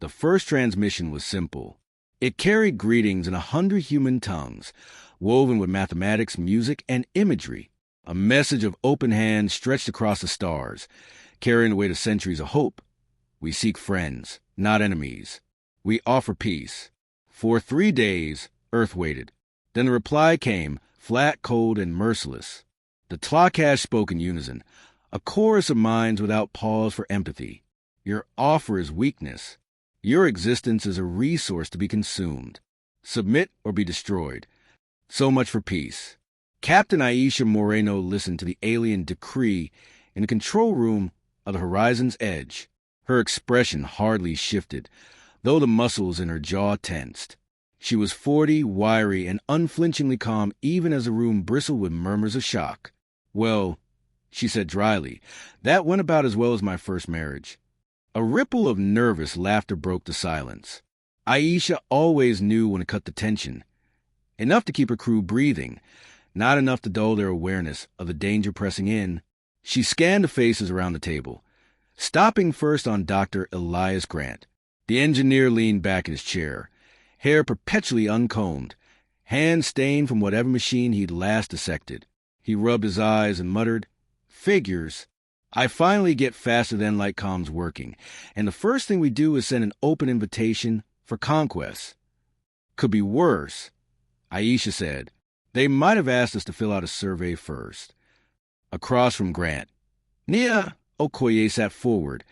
The first transmission was simple. It carried greetings in 100 human tongues, woven with mathematics, music, and imagery. A message of open hands stretched across the stars, carrying the weight of centuries of hope. We seek friends, not enemies. We offer peace. For 3 days, Earth waited. Then the reply came, flat, cold, and merciless. The Tlakash spoke in unison, a chorus of minds without pause for empathy. Your offer is weakness. Your existence is a resource to be consumed. Submit or be destroyed. So much for peace. Captain Aisha Moreno listened to the alien decree in the control room of the horizon's edge. Her expression hardly shifted, though the muscles in her jaw tensed. She was 40, wiry, and unflinchingly calm even as the room bristled with murmurs of shock. "Well," she said dryly, "that went about as well as my first marriage." A ripple of nervous laughter broke the silence. Aisha always knew when to cut the tension. Enough to keep her crew breathing, not enough to dull their awareness of the danger pressing in. She scanned the faces around the table, stopping first on Dr. Elias Grant. The engineer leaned back in his chair, hair perpetually uncombed, hands stained from whatever machine he'd last dissected. He rubbed his eyes and muttered, "Figures. I finally get faster than light comms working, and the first thing we do is send an open invitation for conquest." "Could be worse," Aisha said. "They might have asked us to fill out a survey first." Across from Grant, Nia Okoye sat forward,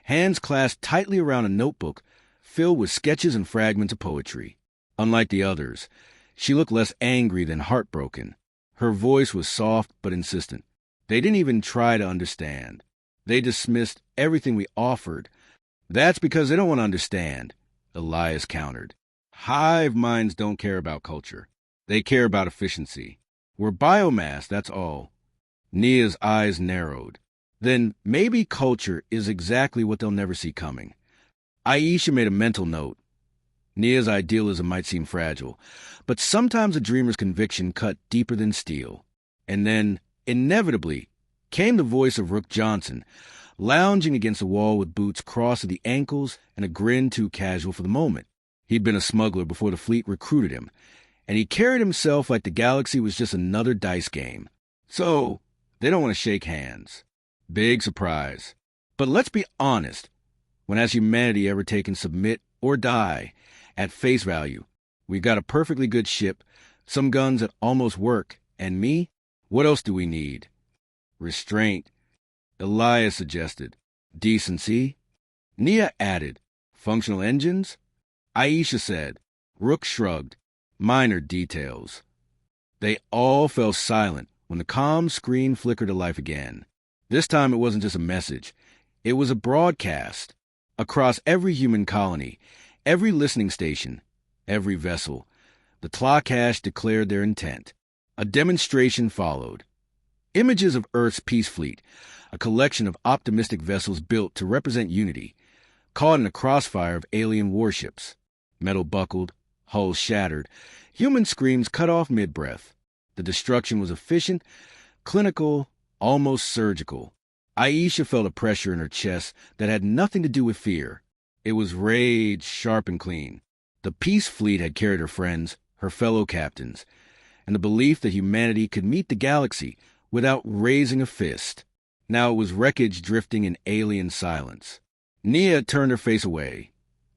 hands clasped tightly around a notebook filled with sketches and fragments of poetry. Unlike the others, she looked less angry than heartbroken. Her voice was soft but insistent. "They didn't even try to understand. They dismissed everything we offered." "That's because they don't want to understand," Elias countered. "Hive minds don't care about culture. They care about efficiency. We're biomass, that's all." Nia's eyes narrowed. Then maybe culture is exactly what they'll never see coming. Aisha made a mental note. Nia's idealism might seem fragile, but sometimes a dreamer's conviction cut deeper than steel. And then, inevitably, came the voice of Rook Johnson, lounging against the wall with boots crossed at the ankles and a grin too casual for the moment. He'd been a smuggler before the fleet recruited him, and he carried himself like the galaxy was just another dice game. So, they don't want to shake hands. Big surprise. But let's be honest. When has humanity ever taken submit or die at face value? We've got a perfectly good ship, some guns that almost work, and me? What else do we need? Restraint, Elias suggested. Decency? Nia added. Functional engines? Aisha said. Rook shrugged. Minor details. They all fell silent when the comm screen flickered to life again. This time it wasn't just a message. It was a broadcast. Across every human colony, every listening station, every vessel, the Tlakash declared their intent. A demonstration followed. Images of Earth's peace fleet, a collection of optimistic vessels built to represent unity, caught in a crossfire of alien warships. Metal buckled, hulls shattered, human screams cut off mid-breath. The destruction was efficient, clinical, almost surgical. Aisha felt a pressure in her chest that had nothing to do with fear. It was rage, sharp and clean. The peace fleet had carried her friends, her fellow captains, and the belief that humanity could meet the galaxy without raising a fist. Now it was wreckage drifting in alien silence. Nia turned her face away,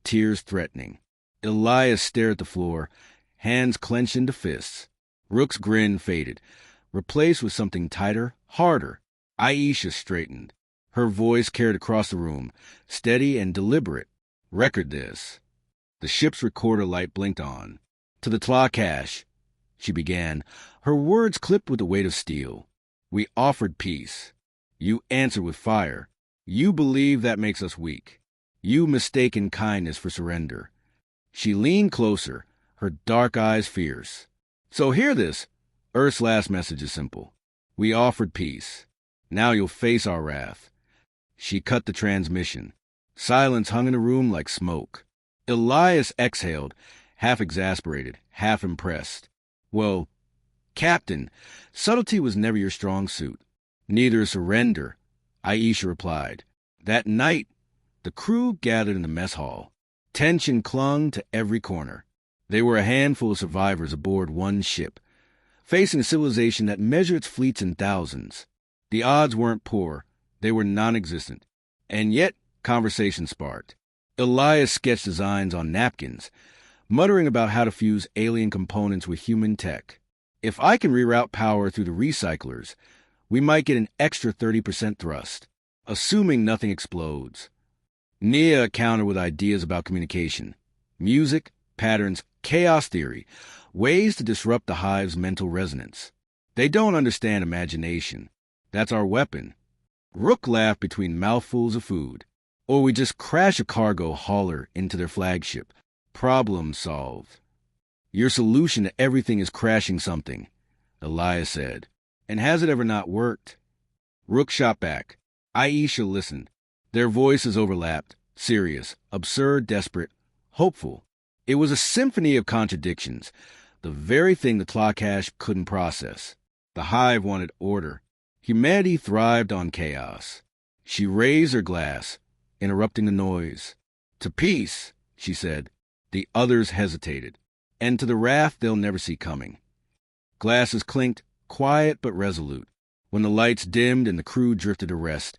tears threatening. Elias stared at the floor, hands clenched into fists. Rook's grin faded, replaced with something tighter, harder. Aisha straightened. Her voice carried across the room, steady and deliberate. "Record this." The ship's recorder light blinked on. "To the Tlakash," she began, her words clipped with the weight of steel. "We offered peace. You answered with fire. You believe that makes us weak. You mistaken kindness for surrender." She leaned closer, her dark eyes fierce. "So hear this. Earth's last message is simple. We offered peace. Now you'll face our wrath." She cut the transmission. Silence hung in the room like smoke. Elias exhaled, half exasperated, half impressed. "Well, Captain, subtlety was never your strong suit." "Neither is surrender," Aisha replied. That night, the crew gathered in the mess hall. Tension clung to every corner. They were a handful of survivors aboard one ship, facing a civilization that measured its fleets in thousands. The odds weren't poor, they were non-existent. And yet, conversation sparked. Elias sketched designs on napkins, muttering about how to fuse alien components with human tech. If I can reroute power through the recyclers, we might get an extra 30% thrust, assuming nothing explodes. Nia countered with ideas about communication, music, patterns, chaos theory, ways to disrupt the hive's mental resonance. They don't understand imagination. That's our weapon. Rook laughed between mouthfuls of food. Or we just crash a cargo hauler into their flagship. Problem solved. Your solution to everything is crashing something, Elias said. And has it ever not worked? Rook shot back. Aisha listened. Their voices overlapped, serious, absurd, desperate, hopeful. It was a symphony of contradictions, the very thing the Tlakash couldn't process. The hive wanted order. Humanity thrived on chaos. She raised her glass, interrupting the noise. To peace, she said. The others hesitated. And to the wrath they'll never see coming. Glasses clinked, quiet but resolute. When the lights dimmed and the crew drifted to rest,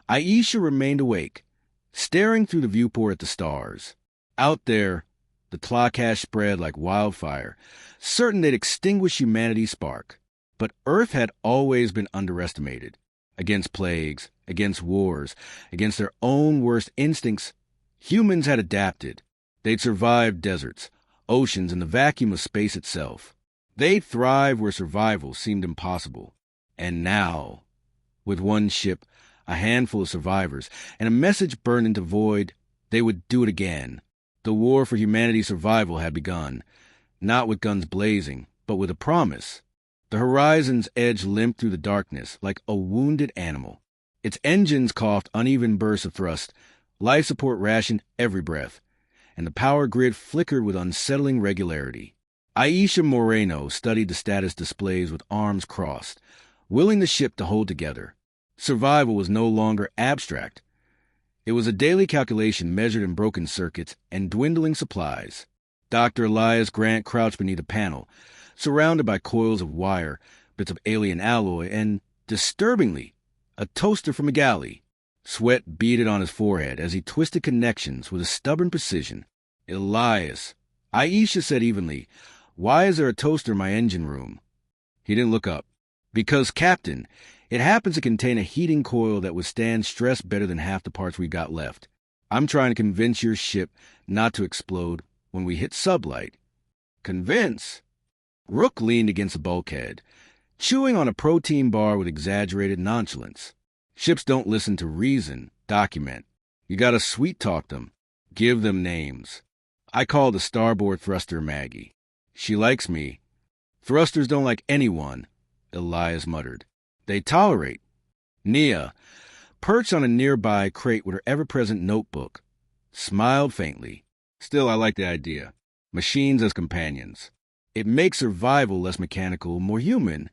Aisha remained awake, staring through the viewport at the stars. Out there, the Tlakash spread like wildfire, certain they'd extinguish humanity's spark. But Earth had always been underestimated. Against plagues, against wars, against their own worst instincts, humans had adapted. They'd survived deserts, oceans, and the vacuum of space itself. They'd thrive where survival seemed impossible. And now, with one ship, a handful of survivors, and a message burned into void, they would do it again. The war for humanity's survival had begun, not with guns blazing, but with a promise. The horizon's edge limped through the darkness like a wounded animal. Its engines coughed uneven bursts of thrust, life support rationed every breath, and the power grid flickered with unsettling regularity. Aisha Moreno studied the status displays with arms crossed, willing the ship to hold together. Survival was no longer abstract. It was a daily calculation measured in broken circuits and dwindling supplies. Dr. Elias Grant crouched beneath a panel, surrounded by coils of wire, bits of alien alloy, and, disturbingly, a toaster from a galley. Sweat beaded on his forehead as he twisted connections with a stubborn precision. Elias, Aisha said evenly, why is there a toaster in my engine room? He didn't look up. Because, Captain, it happens to contain a heating coil that withstands stress better than half the parts we've got left. I'm trying to convince your ship not to explode when we hit sublight. Convince? Rook leaned against the bulkhead, chewing on a protein bar with exaggerated nonchalance. Ships don't listen to reason, document. You gotta sweet-talk them, give them names. I call the starboard thruster Maggie. She likes me. Thrusters don't like anyone, Elias muttered. They tolerate. Nia, perched on a nearby crate with her ever-present notebook, smiled faintly. Still, I like the idea. Machines as companions. It makes survival less mechanical, more human.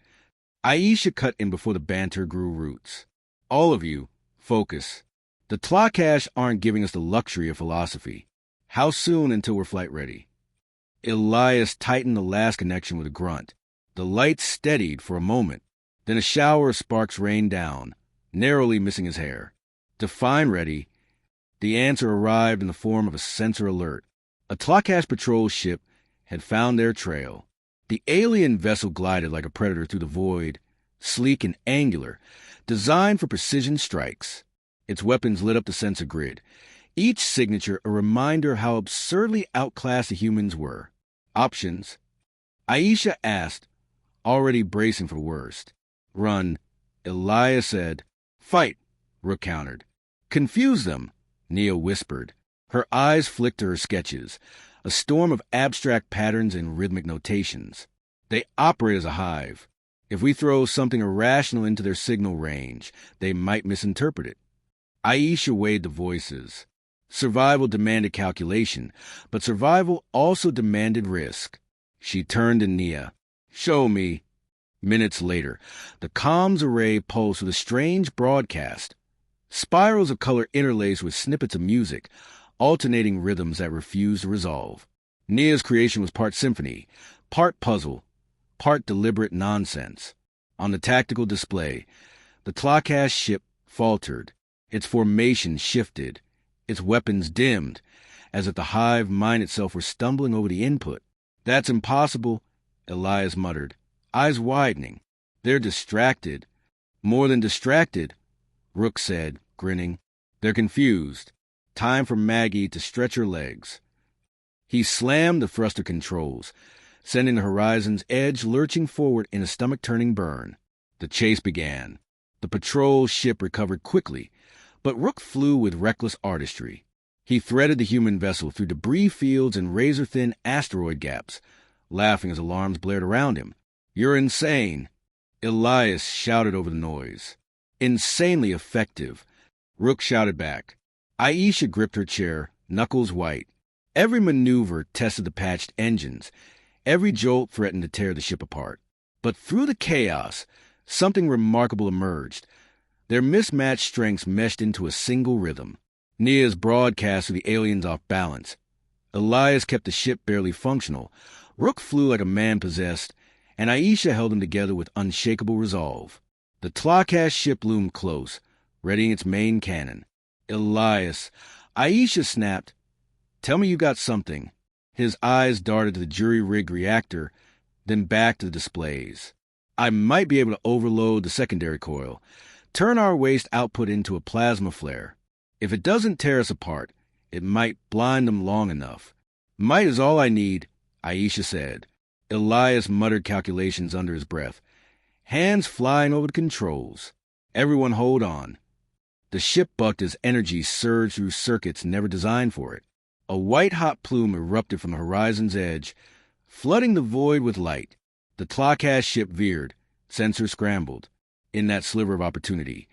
Aisha cut in before the banter grew roots. All of you, focus. The Tlakash aren't giving us the luxury of philosophy. How soon until we're flight ready? Elias tightened the last connection with a grunt. The lights steadied for a moment. Then a shower of sparks rained down, narrowly missing his hair. To find ready, the answer arrived in the form of a sensor alert. A Tlakash patrol ship had found their trail. The alien vessel glided like a predator through the void, sleek and angular, designed for precision strikes. Its weapons lit up the sensor grid, each signature a reminder how absurdly outclassed the humans were. Options? Aisha asked, already bracing for the worst. Run, Elias said. Fight, Rook countered. Confuse them, Nia whispered. Her eyes flicked to her sketches, a storm of abstract patterns and rhythmic notations. They operate as a hive. If we throw something irrational into their signal range, they might misinterpret it. Aisha weighed the voices. Survival demanded calculation, but survival also demanded risk. She turned to Nia. Show me. Minutes later, the comms array pulsed with a strange broadcast. Spirals of color interlaced with snippets of music, alternating rhythms that refused to resolve. Nia's creation was part symphony, part puzzle, part deliberate nonsense. On the tactical display, the Tlakash ship faltered, its formation shifted, its weapons dimmed, as if the hive mind itself were stumbling over the input. "That's impossible," Elias muttered, eyes widening. "They're distracted." "More than distracted," Rook said, grinning. "They're confused. Time for Maggie to stretch her legs." He slammed the thruster controls, sending the horizon's edge lurching forward in a stomach-turning burn. The chase began. The patrol ship recovered quickly, but Rook flew with reckless artistry. He threaded the human vessel through debris fields and razor-thin asteroid gaps, laughing as alarms blared around him. "You're insane," Elias shouted over the noise. "Insanely effective," Rook shouted back. Aisha gripped her chair, knuckles white. Every maneuver tested the patched engines. Every jolt threatened to tear the ship apart. But through the chaos, something remarkable emerged. Their mismatched strengths meshed into a single rhythm. Nia's broadcast threw the aliens off balance. Elias kept the ship barely functional. Rook flew like a man possessed, and Aisha held them together with unshakable resolve. The Tlakash ship loomed close, readying its main cannon. "Elias," Aisha snapped, "tell me you got something." His eyes darted to the jury-rigged reactor, then back to the displays. "I might be able to overload the secondary coil, turn our waste output into a plasma flare. If it doesn't tear us apart, it might blind them long enough." "Might is all I need," Aisha said. Elias muttered calculations under his breath, hands flying over the controls. "Everyone hold on." The ship bucked as energy surged through circuits never designed for it. A white-hot plume erupted from the horizon's edge, flooding the void with light. The Tlakash ship veered, sensors scrambled. In that sliver of opportunity,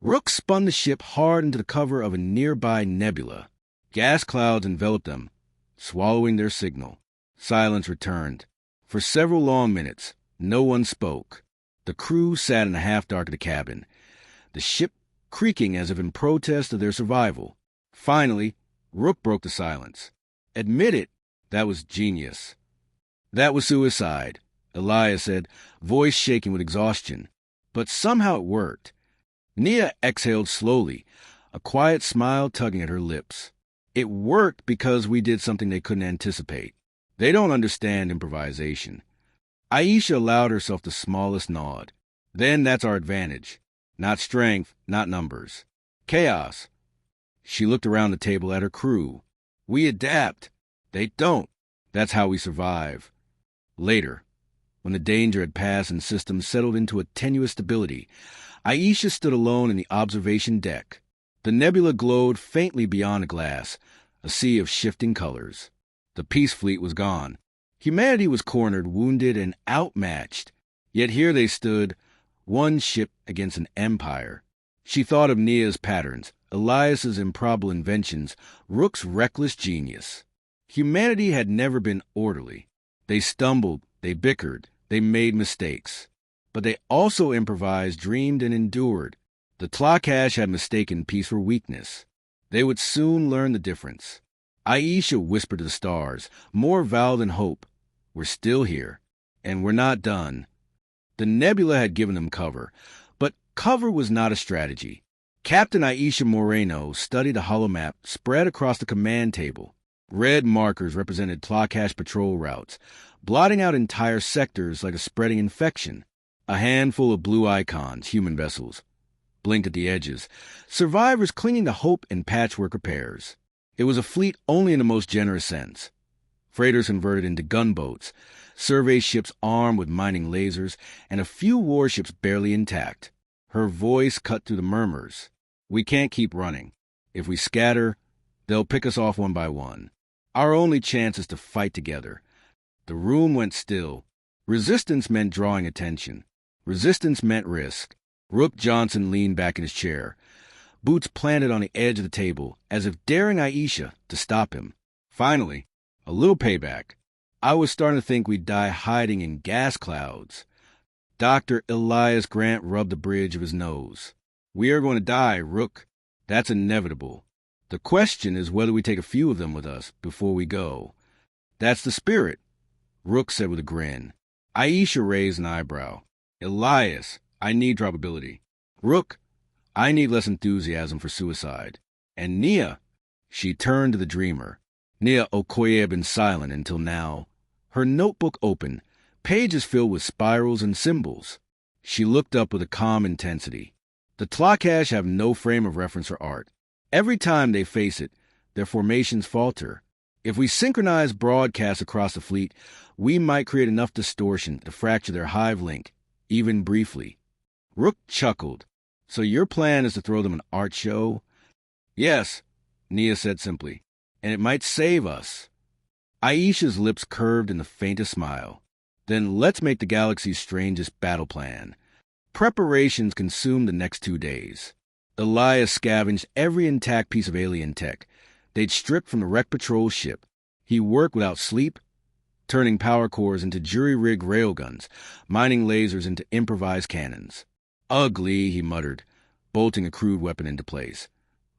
Rook spun the ship hard into the cover of a nearby nebula. Gas clouds enveloped them, swallowing their signal. Silence returned. For several long minutes, no one spoke. The crew sat in the half-dark of the cabin, the ship creaking as if in protest of their survival. Finally, Rook broke the silence. "Admit it, that was genius." "That was suicide," Elias said, voice shaking with exhaustion. "But somehow it worked." Nia exhaled slowly, a quiet smile tugging at her lips. "It worked because we did something they couldn't anticipate. They don't understand improvisation." Aisha allowed herself the smallest nod. "Then that's our advantage. Not strength, not numbers. Chaos." She looked around the table at her crew. "We adapt. They don't. That's how we survive." Later, when the danger had passed and systems settled into a tenuous stability, Aisha stood alone in the observation deck. The nebula glowed faintly beyond the glass, a sea of shifting colors. The Peace Fleet was gone. Humanity was cornered, wounded, and outmatched. Yet here they stood, one ship against an empire. She thought of Nia's patterns, Elias's improbable inventions, Rook's reckless genius. Humanity had never been orderly. They stumbled, they bickered, they made mistakes. But they also improvised, dreamed, and endured. The Tlakash had mistaken peace for weakness. They would soon learn the difference. Aisha whispered to the stars, more vow than hope. "We're still here, and we're not done." The nebula had given them cover, but cover was not a strategy. Captain Aisha Moreno studied a holomap spread across the command table. Red markers represented Tlakash patrol routes, blotting out entire sectors like a spreading infection. A handful of blue icons, human vessels, blinked at the edges, survivors clinging to hope and patchwork repairs. It was a fleet only in the most generous sense. Freighters converted into gunboats, survey ships armed with mining lasers, and a few warships barely intact. Her voice cut through the murmurs. "We can't keep running. If we scatter, they'll pick us off one by one. Our only chance is to fight together." The room went still. Resistance meant drawing attention. Resistance meant risk. Rook Johnson leaned back in his chair, boots planted on the edge of the table, as if daring Aisha to stop him. "Finally, a little payback. I was starting to think we'd die hiding in gas clouds." Dr. Elias Grant rubbed the bridge of his nose. "We are going to die, Rook. That's inevitable. The question is whether we take a few of them with us before we go. That's the spirit, Rook said with a grin. Aisha raised an eyebrow. Elias, I need drop-ability. Rook, I need less enthusiasm for suicide. And Nia, she turned to the dreamer. Nia Okoye had been silent until now. Her notebook open, pages filled with spirals and symbols. She looked up with a calm intensity. The Tlakash have no frame of reference for art. Every time they face it, their formations falter. If we synchronize broadcasts across the fleet, we might create enough distortion to fracture their hive link, even briefly. Rook chuckled. So your plan is to throw them an art show? Yes, Nia said simply. And it might save us. Aisha's lips curved in the faintest smile. Then let's make the galaxy's strangest battle plan. Preparations consumed the next 2 days. Elias scavenged every intact piece of alien tech they'd stripped from the wrecked patrol ship. He worked without sleep, turning power cores into jury-rigged railguns, mining lasers into improvised cannons. Ugly, he muttered, bolting a crude weapon into place.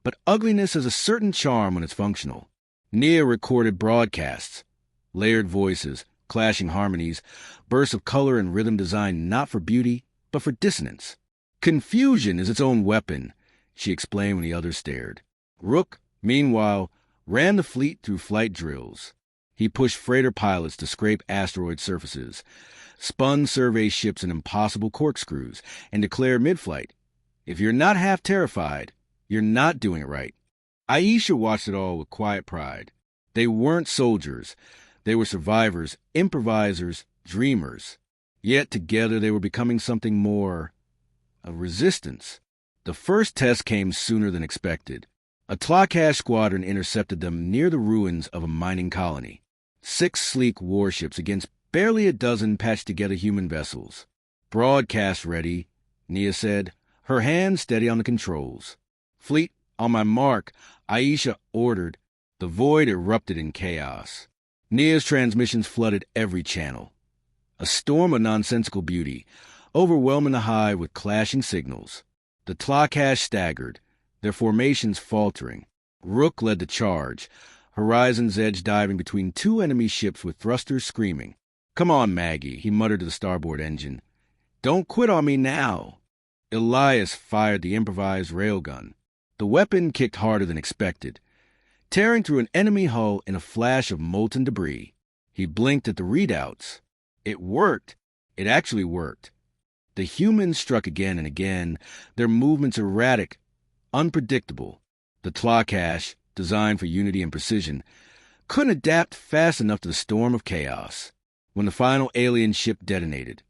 But ugliness has a certain charm when it's functional. Nia recorded broadcasts, layered voices, clashing harmonies, bursts of color and rhythm designed not for beauty, but for dissonance. Confusion is its own weapon, she explained when the others stared. Rook, meanwhile, ran the fleet through flight drills. He pushed freighter pilots to scrape asteroid surfaces, spun survey ships in impossible corkscrews, and declared mid-flight, if you're not half terrified, you're not doing it right. Aisha watched it all with quiet pride. They weren't soldiers. They were survivors, improvisers, dreamers. Yet together they were becoming something more. A resistance. The first test came sooner than expected. A Tlakash squadron intercepted them near the ruins of a mining colony. 6 sleek warships against barely a dozen patched-together human vessels. Broadcast ready, Nia said, her hand steady on the controls. Fleet, on my mark, Aisha ordered. The void erupted in chaos. Nia's transmissions flooded every channel. A storm of nonsensical beauty, overwhelming the hive with clashing signals. The Tlakash staggered, their formations faltering. Rook led the charge, Horizon's Edge diving between 2 enemy ships with thrusters screaming. Come on, Maggie, he muttered to the starboard engine. Don't quit on me now. Elias fired the improvised railgun. The weapon kicked harder than expected, tearing through an enemy hull in a flash of molten debris. He blinked at the readouts. It worked. It actually worked. The humans struck again and again, their movements erratic, unpredictable. The Tlakash, designed for unity and precision, couldn't adapt fast enough to the storm of chaos. When the final alien ship detonated,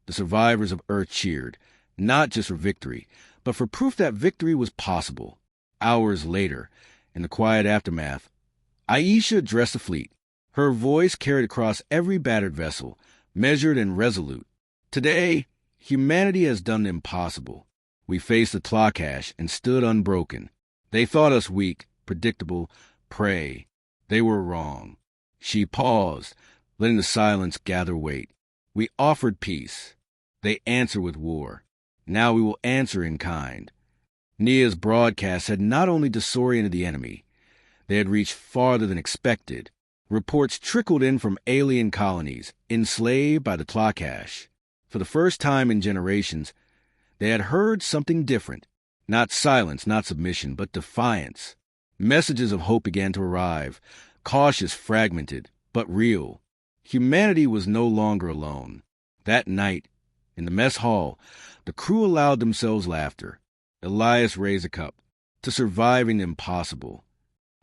the survivors of Earth cheered, not just for victory, but for proof that victory was possible. Hours later, in the quiet aftermath, Aisha addressed the fleet. Her voice carried across every battered vessel, measured and resolute. Today, humanity has done the impossible. We faced the Tlakash and stood unbroken. They thought us weak, predictable, prey. They were wrong. She paused, letting the silence gather weight. We offered peace. They answered with war. Now we will answer in kind. Nia's broadcasts had not only disoriented the enemy, they had reached farther than expected. Reports trickled in from alien colonies, enslaved by the Tlakash. For the first time in generations, they had heard something different. Not silence, not submission, but defiance. Messages of hope began to arrive, cautious, fragmented, but real. Humanity was no longer alone. That night, in the mess hall, the crew allowed themselves laughter. Elias raised a cup. To surviving the impossible.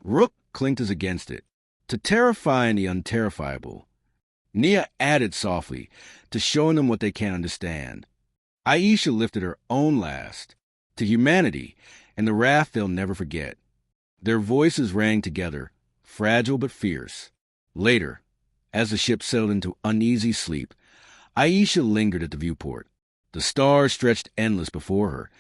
Rook clinked his against it. To terrifying the unterrifiable. Nia added softly, to showing them what they can't understand. Aisha lifted her own last. To humanity, and the wrath they'll never forget. Their voices rang together, fragile but fierce. Later, as the ship settled into uneasy sleep, Aisha lingered at the viewport. The stars stretched endless before her,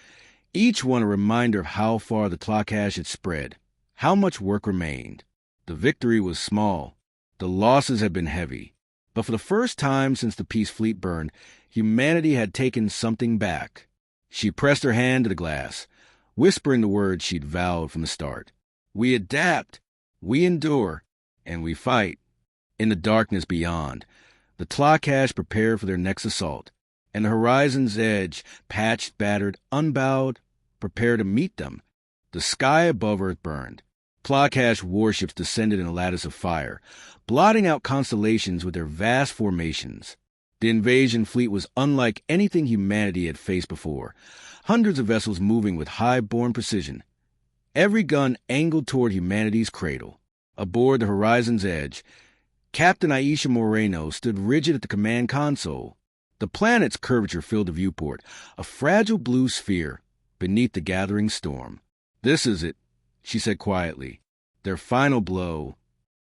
each one a reminder of how far the Tlakash had spread, how much work remained. The victory was small. The losses had been heavy. But for the first time since the peace fleet burned, humanity had taken something back. She pressed her hand to the glass, whispering the words she'd vowed from the start. We adapt, we endure, and we fight. In the darkness beyond, the Tlakash prepare for their next assault, and the horizon's edge, patched, battered, unbowed, prepare to meet them. The sky above Earth burned. Tlakash warships descended in a lattice of fire, blotting out constellations with their vast formations. The invasion fleet was unlike anything humanity had faced before, hundreds of vessels moving with high-borne precision. Every gun angled toward humanity's cradle. Aboard the horizon's edge, Captain Aisha Moreno stood rigid at the command console. The planet's curvature filled the viewport, a fragile blue sphere beneath the gathering storm. "This is it," she said quietly. Their final blow.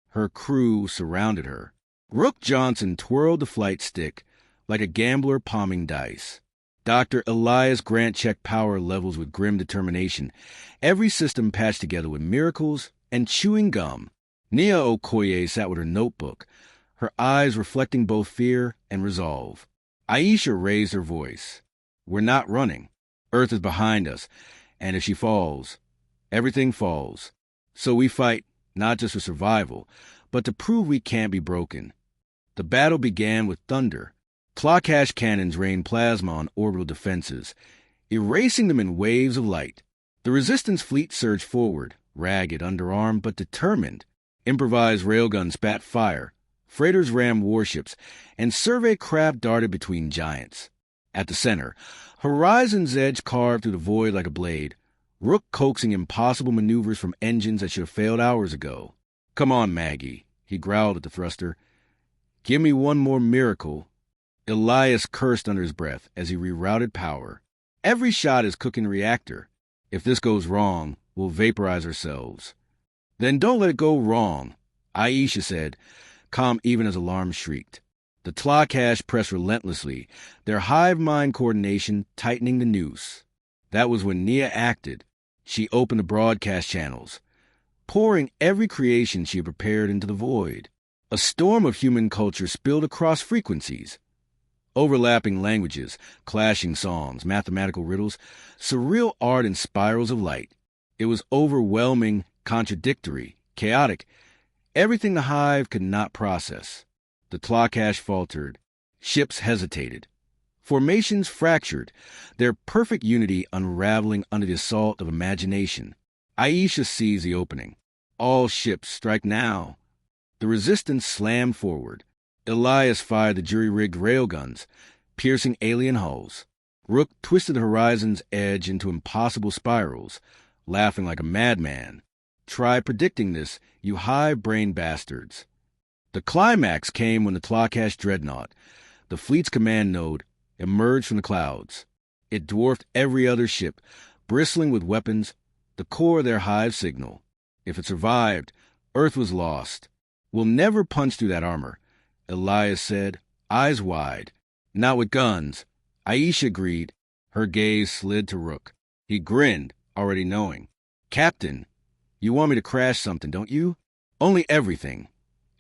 Her crew surrounded her. Rook Johnson twirled the flight stick like a gambler palming dice. Dr. Elias Grant checked power levels with grim determination, every system patched together with miracles and chewing gum. Nia Okoye sat with her notebook, her eyes reflecting both fear and resolve. Aisha raised her voice. "We're not running. Earth is behind us, and if she falls, everything falls. So we fight, not just for survival, but to prove we can't be broken." The battle began with thunder. Tlakash cannons rained plasma on orbital defenses, erasing them in waves of light. The resistance fleet surged forward, ragged, underarmed, but determined. Improvised railguns spat fire, freighters rammed warships, and survey craft darted between giants. At the center, Horizon's edge carved through the void like a blade, Rook coaxing impossible maneuvers from engines that should have failed hours ago. "Come on, Maggie," he growled at the thruster. "Give me one more miracle." Elias cursed under his breath as he rerouted power. "Every shot is cooking reactor. If this goes wrong, we'll vaporize ourselves." "Then don't let it go wrong," Aisha said, calm even as alarms shrieked. The Tlakash pressed relentlessly, their hive-mind coordination tightening the noose. That was when Nia acted. She opened the broadcast channels, pouring every creation she had prepared into the void. A storm of human culture spilled across frequencies. Overlapping languages, clashing songs, mathematical riddles, surreal art and spirals of light. It was overwhelming, contradictory, chaotic, everything the hive could not process. The Tlakash faltered. Ships hesitated. Formations fractured, their perfect unity unraveling under the assault of imagination. Aisha seized the opening. "All ships, strike now." The resistance slammed forward. Elias fired the jury-rigged railguns, piercing alien hulls. Rook twisted the horizon's edge into impossible spirals, laughing like a madman. "Try predicting this, you hive-brained bastards." The climax came when the Tlakash dreadnought, the fleet's command node, emerged from the clouds. It dwarfed every other ship, bristling with weapons, the core of their hive signal. If it survived, Earth was lost. "We'll never punch through that armor," Elias said, eyes wide. "Not with guns." Aisha agreed. Her gaze slid to Rook. He grinned, already knowing. "Captain, you want me to crash something, don't you?" "Only everything,"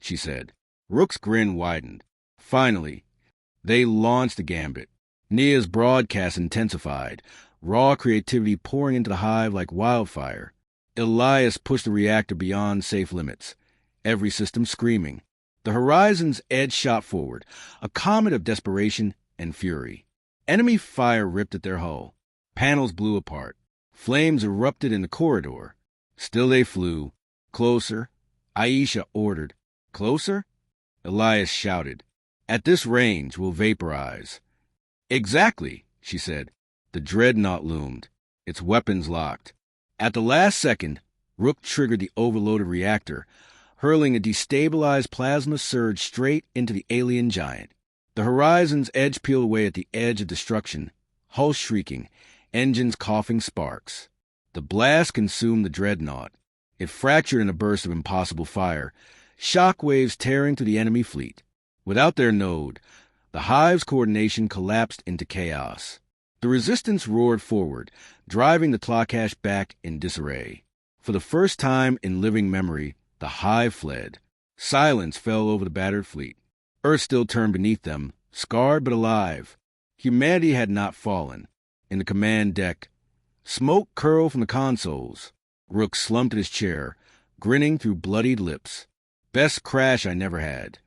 she said. Rook's grin widened. Finally, they launched the gambit. Nia's broadcast intensified, raw creativity pouring into the hive like wildfire. Elias pushed the reactor beyond safe limits, every system screaming. The horizon's edge shot forward, a comet of desperation and fury. Enemy fire ripped at their hull. Panels blew apart. Flames erupted in the corridor. Still they flew. Closer. Aisha ordered. "Closer?" Elias shouted. "At this range, we'll vaporize." "Exactly," she said. The dreadnought loomed, its weapons locked. At the last second, Rook triggered the overloaded reactor, hurling a destabilized plasma surge straight into the alien giant. The horizon's edge peeled away at the edge of destruction, hull shrieking, engines coughing sparks. The blast consumed the dreadnought. It fractured in a burst of impossible fire, shock waves tearing through the enemy fleet. Without their node, the hive's coordination collapsed into chaos. The resistance roared forward, driving the Tlakash back in disarray. For the first time in living memory, the hive fled. Silence fell over the battered fleet. Earth still turned beneath them, scarred but alive. Humanity had not fallen. In the command deck, smoke curled from the consoles. Rook slumped in his chair, grinning through bloodied lips. Best crash I never had.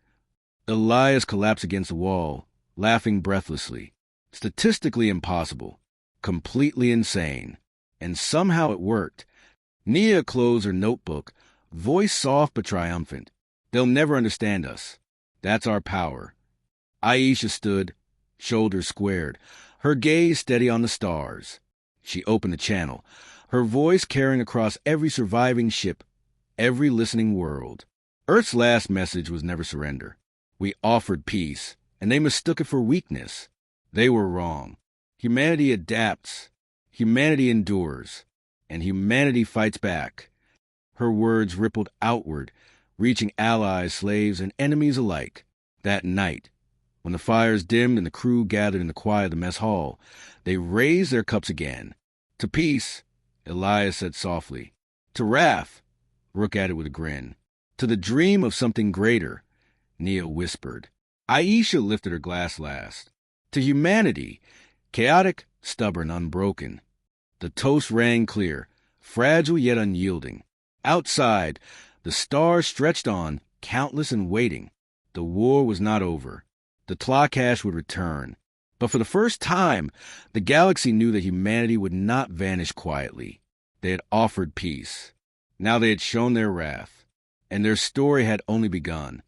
Elias collapsed against the wall, laughing breathlessly. Statistically impossible. Completely insane. And somehow it worked. Nia closed her notebook, voice soft but triumphant. They'll never understand us. That's our power. Aisha stood, shoulders squared, her gaze steady on the stars. She opened the channel, her voice carrying across every surviving ship, every listening world. Earth's last message was never surrender. We offered peace, and they mistook it for weakness. They were wrong. Humanity adapts. Humanity endures. And humanity fights back. Her words rippled outward, reaching allies, slaves, and enemies alike. That night, when the fires dimmed and the crew gathered in the quiet of the mess hall, they raised their cups again. To peace, Elias said softly. To wrath, Rook added with a grin. To the dream of something greater, Nia whispered. Aisha lifted her glass last. To humanity, chaotic, stubborn, unbroken. The toast rang clear, fragile yet unyielding. Outside, the stars stretched on, countless and waiting. The war was not over. The Tlakash would return. But for the first time, the galaxy knew that humanity would not vanish quietly. They had offered peace. Now they had shown their wrath. And their story had only begun.